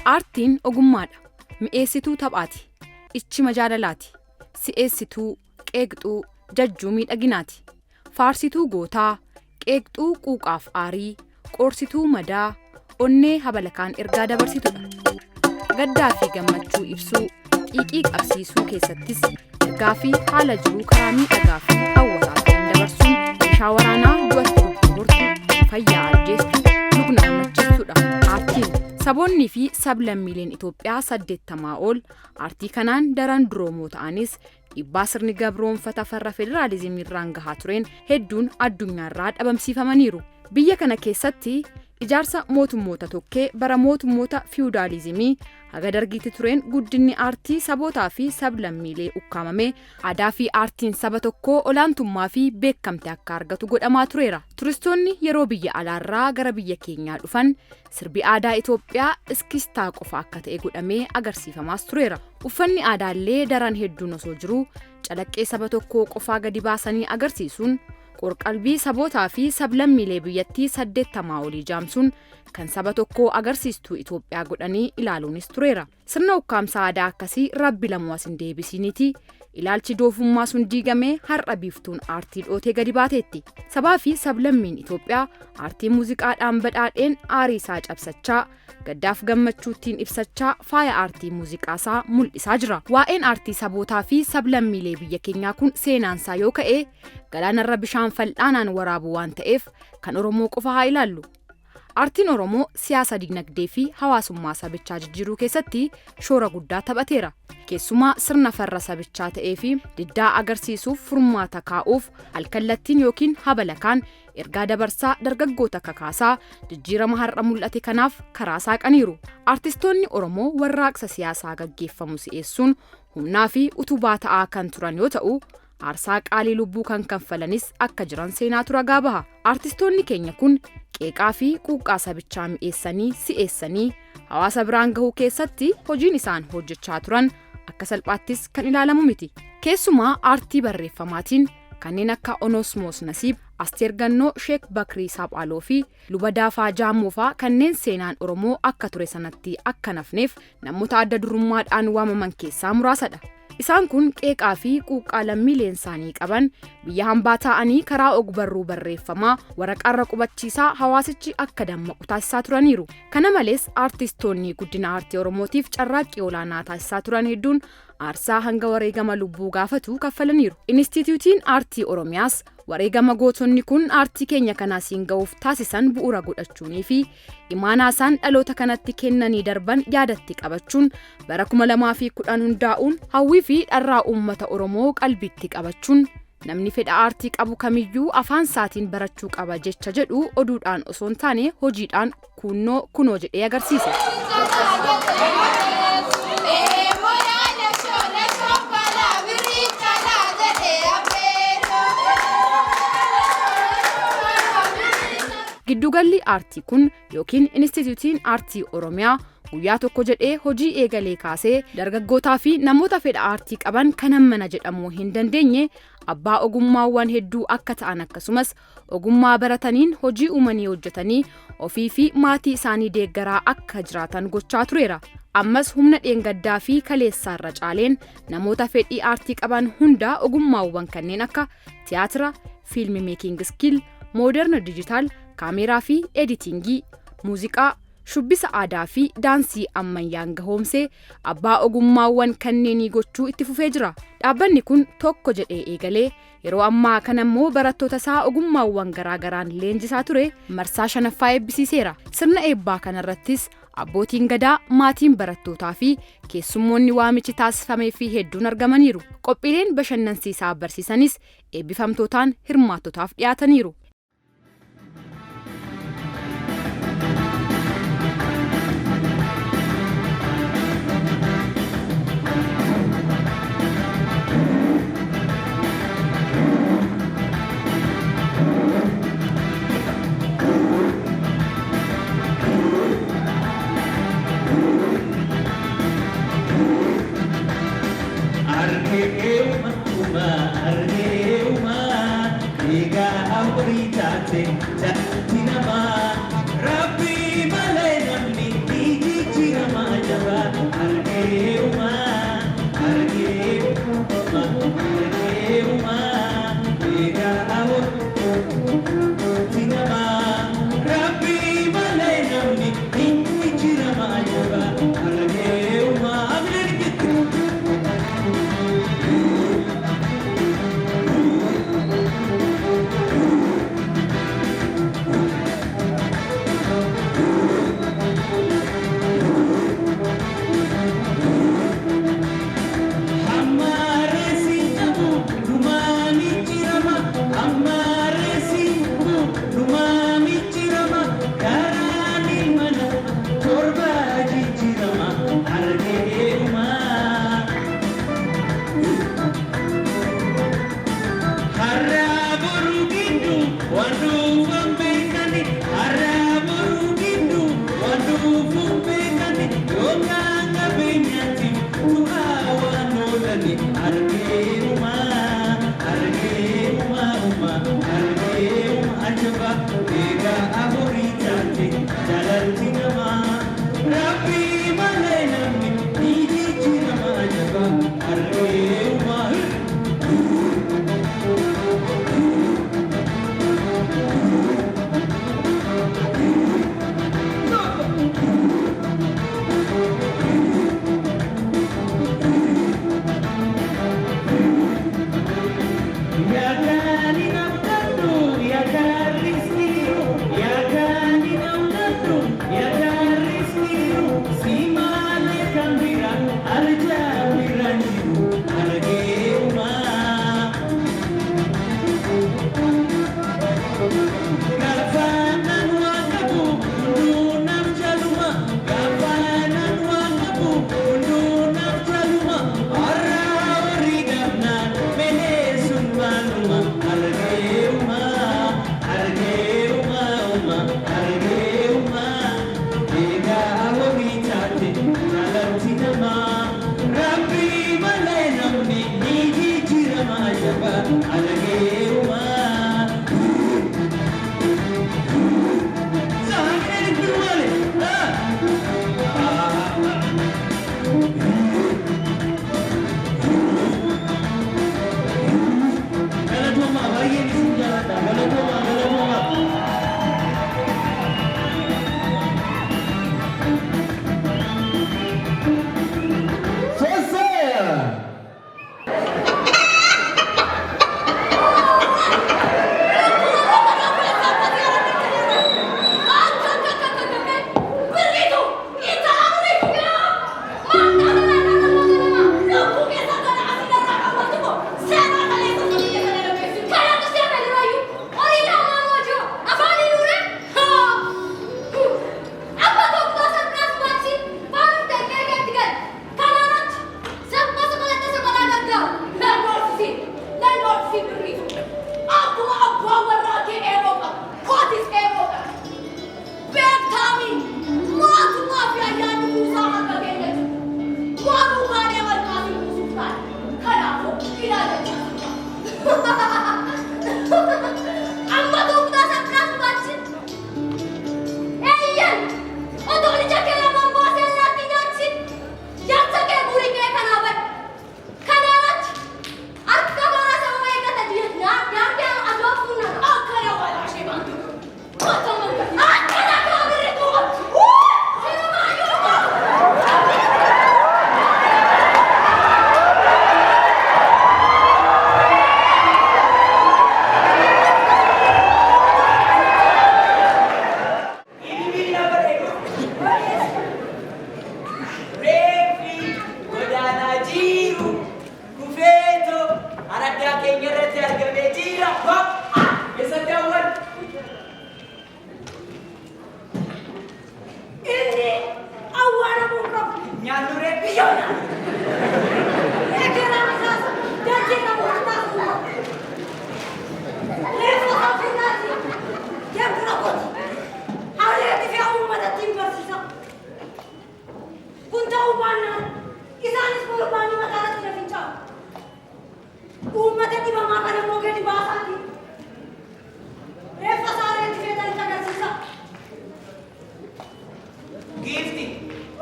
Aartiin ogummaadha. Mi'eessituu taphaati. Ichima jaalalaati. Si'eessituu, qeeqxuu, jajjuu miidhaginaati. Faarsituu gootaa, qeeqxuu quuqaaf aarii, qoorsituu madaa, onnee habalakaan ergaa dabarsitudha. Gaddaa fi gammachuu ibsuu, qiiqii qabsiisuu keessattis ergaa fi haala jiruu karaa miidhagaa fi hawwataa ta'een dabarsuun meeshaa waraanaa du'atti hortu, fayyaa ajjeestuu, lubna onnachiistudha. Aartiin saboonnii fi sablammiileen Itoophiyaa 80 ol aartii kanaan daran duroomoo ta'anis dhiibbaa sirni gabroonfata farra federaalizimii irraan gahaa tureen hedduun addunyaarraa dhabamsiifamaniiru. Biyya kana keessatti ijaarsa mootummoota tokkee bara mootummoota fiyudaalizimii haga dargiitti tureen guddinni aartii sabootaa fi sablammiilee ukkaamamee aadaa fi aartiin saba tokkoo olaantummaa fi beekamtii akka argatu godhamaa tureera. Turistoonni yeroo biyya alaarraa gara biyya keenyaa dhufan sirbi aadaa Itoophiyaa iskistaa qofa akka ta'e godhamee agarsiifamaas tureera. Uffanni aadaallee daran hedduun osoo jiruu calaqqee saba tokkoo qofaa gadi baasanii agarsiisuun qorqalbii sabootaa fi sablammiilee biyyattii 80 olii jaamsuun kan saba tokkoo agarsiistuu Itoophiyaa godhanii ilaaluunis tureera. Sirna ukkaamsa aadaa akkasii rabbi lamuu as hin deebisiiniti. Ilaalchi doofummaa sun diigamee har'a biiftuun aartii dhootee gadi baateetti. Sabaa fi sablammiin Itoophiyaa aartii muuziqaadhaan badhaadheen aarii isaa cabsachaa, gaddaaf gammachuuttiin ibsachaa faaya aartii muuziqaasaa mul'isaa jira. Waa'een aartii sabootaa fi sablammiilee biyya keenyaa kun seenaansaa yoo ka'e galaanarra bishaan fal'aanaan waraabuu waan ta'eef kan Oromoo qofa haa ilaallu. Aartiin Oromoo siyaasa dinagdee fi hawaasummaa sabichaa jijjiiruu keessatti shoora guddaa taphateera. Keessumaa sirna farra sabichaa ta'ee fi diddaa agarsiisuuf furmaata kaa'uuf alkallattiin yookiin habalakaan ergaa dabarsaa dargaggoota kakaasaa jijjiirama har'a mul'ate kanaaf karaa saaqaniiru. Aartistoonni Oromoo warraaqsa siyaasaa gaggeeffamu si'eessuun humnaa fi utubaa ta'aa kan turan yoo ta'u, aarsaa qaalii lubbuu kan kanfalanis akka jiran seenaatu ragaa baha. Aartistoonni keenya kun qeeqaa fi quuqqaa sabichaa mi'eessanii si'eessanii hawaasa biraan gahuu keessatti hojiin isaan hojjechaa turan akka salphaattis kan ilaalamu miti. Keessumaa aartii barreeffamaatiin kanneen akka Onosmoos Nasiib, Asteer Gannoo, Sheek Bakrii Saaphaloo fi Luba Daafaa Jaamoofaa kanneen seenaan Oromoo akka ture sanatti akka nafneef namoota adda durummaadhaan waamaman keessaa muraasadha. Isaan kun qeeqaa fi quuqqaa lammiileen isaanii qaban biyya hambaa ta'anii karaa ogbarruu barreeffamaa waraqaarra qubachiisaa hawaasichi akka dammaqu taasisaa turaniiru. Kana malees aartistoonni guddina aartii Oromootiif carraaqqii olaanaa taasisaa turan hedduun aarsaa hanga wareegama lubbuu gaafatu kaffalaniiru. Inistituutiin Aartii Oromiyaas wareegama gootonni kun aartii keenya kanaasiin ga'uuf taasisan bu'uura godhachuunii fi imaanaa isaan dhaloota kanatti kennanii darban yaadatti qabachuun bara 2010 hundaa'uun hawwii fi dharraa uummata Oromoo qalbitti qabachuun namni fedha aartii qabu kamiyyuu afaan isaatiin barachuu qaba jecha jedhu oduudhaan osoo hin taane hojiidhaan kunoo jedhee agarsiise. Giddugalli aartii kun yookiin Inistituutiin Aartii Oromiyaa guyyaa tokko jedhee hojii eegalee kaasee dargaggootaa fi namoota fedha aartii qaban kan hammana jedhamuu hin dandeenye abbaa ogummaawwan hedduu akka ta'an akkasumas ogummaa barataniin hojii uumanii hojjetanii ofii fi maatii isaanii deeggaraa akka jiraatan gochaa tureera. Ammas humna dheengaddaa fi kaleessaarra caaleen namoota fedhii aartii qaban hundaa ogummaawwan kanneen akka tiyaatira, fiilmi meeking skiil, mooderna dijitaal, kaameraa fi editingii, muuziqaa, shubbisa aadaa fi daansii ammayyaan gahoomsee abbaa ogummaawwan kanneenii gochuu itti fufee jira. Dhaabbanni kun tokko jedhee eegalee yeroo ammaa kana immoo barattoota isaa ogummaawwan garaagaraan leenjisaa ture marsaa 5ffaa eebbisiiseera. Sirna eebbaa kanarrattis abbootiin gadaa, maatiin barattootaa fi keessummoonni waamichi taasifamee fi hedduun argamaniiru. Qophiileen bashannansiisaa barsiisanis eebbifamtootaan hirmaattotaaf dhiyaataniiru.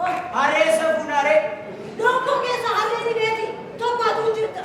Harreessa funaare. Lookoo keessa harreen ni beeti. Tokkotu jirta.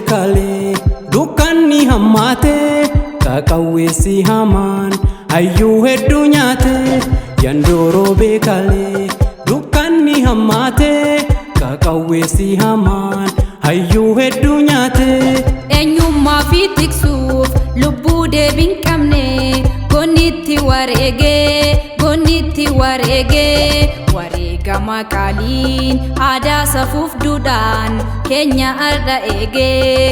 Kale dukkanni hammaate kakawweessi hamaan hayyuu hedduu nyaate yandooroo beekale dukkanni hammaate kakawweessi hamaan hayyuu hedduu nyaate eenyummaa fi tiksuuf lubbuu deebiin qabne gonnitti wareegee wareegama qaaliin aadaa safuuf duudhaan keenya arda eegee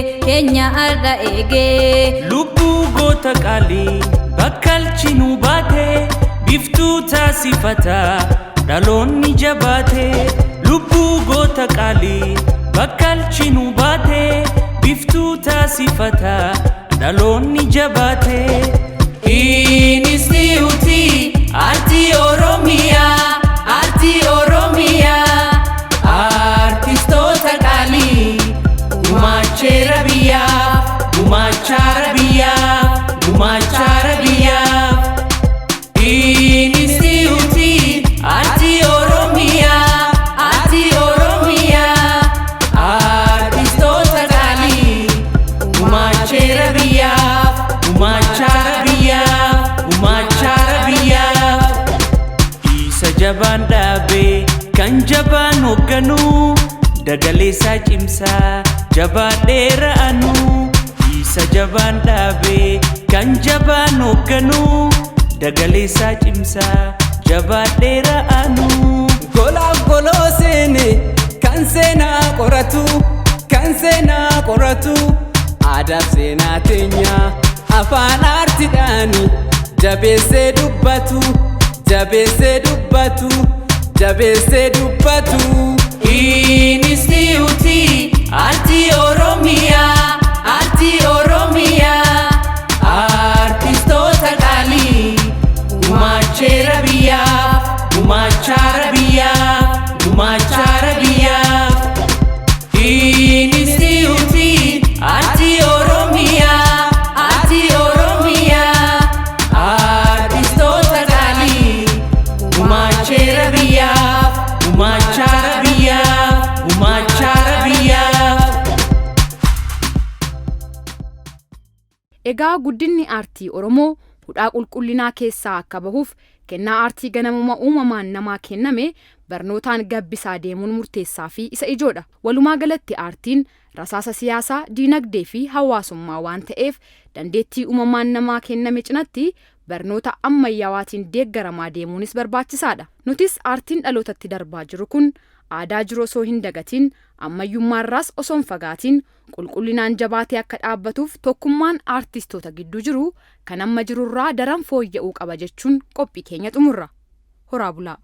lubbuu goota qaalii bakkalchinuu baate biftuu taasifata dhaloonni jabaate lubbuu goota qaalii bakkalchinuu baate biftuu taasifata dhaloonni jabaate Inistiuti artii Oromiyaa artistoota qaalii gumaacha biyyaaf Inistiuti artii Oromiyaa artistoota qaalii gumaacha biyyaaf isa jabaan dhaabee kan jabaan hoogganuu dagaleessaa cimsaa jabaadheera'anuu isa jabaan dhaabee kan jabaan hoogganuu dagaleessaa cimsaa jabaadheera'anuu golaaf goloo seene kan seenaa qoratu aadaaf seenaa teenya afaan aartiidhaan jabeessee dubbatu Inistiuti artii Oromiyaa artistoota qaalii gumaacha biyyaaf Inistiuti artii Oromiyaa artistoota qaalii Egaa guddinni aartii Oromoo hudhaa qulqullinaa keessaa akka bahuuf kennaa aartii ganamuma uumamaan namaa kenname barnootaan gabbisaa deemuun murteessaa fi isa ijoodha. Walumaa galatti aartiin rasaasa siyaasaa, diinagdee fi hawaasummaa waan ta'eef dandeettii uumamaan namaa kenname cinatti barnoota ammayyaawaatiin deeggaramaa deemuunis barbaachisaadha. Nutis aartiin dhalootatti darbaa jiru kun aadaa jiru osoo hin dagatiin, ammayyummaarraas osoo hin fagaatiin qulqullinaan jabaatee akka dhaabbatuuf tokkummaan aartistoota gidduu jiru kan amma jirurraa daran fooyya'uu qaba jechuun qophii keenya xumurra. Horaa bulaa.